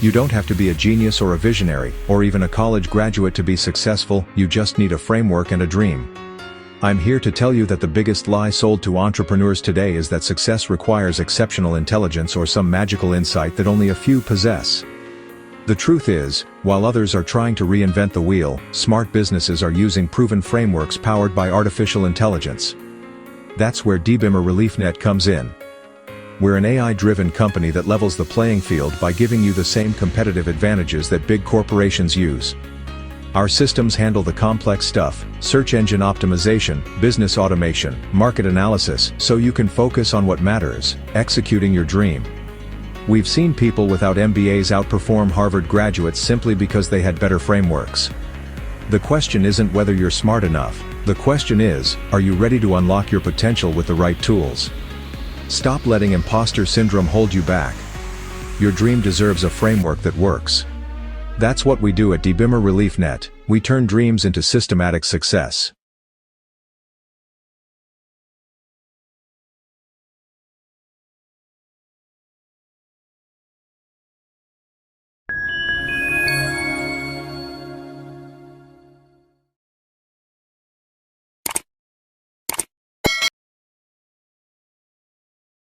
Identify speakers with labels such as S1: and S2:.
S1: You don't have to be a genius or a visionary, or even a college graduate to be successful, you just need a framework and a dream. I'm here to tell you that the biggest lie sold to entrepreneurs today is that success requires exceptional intelligence or some magical insight that only a few possess. The truth is, while others are trying to reinvent the wheel, smart businesses are using proven frameworks powered by artificial intelligence. That's where Dbimmer Reliefnett comes in. We're an AI-driven company that levels the playing field by giving you the same competitive advantages that big corporations use. Our systems handle the complex stuff, search engine optimization, business automation, market analysis, so you can focus on what matters, executing your dream. We've seen people without MBAs outperform Harvard graduates simply because they had better frameworks. The question isn't whether you're smart enough, the question is, are you ready to unlock your potential with the right tools? Stop letting imposter syndrome hold you back. Your dream deserves a framework that works. That's what we do at Dbimmer Reliefnett. We turn dreams into systematic success.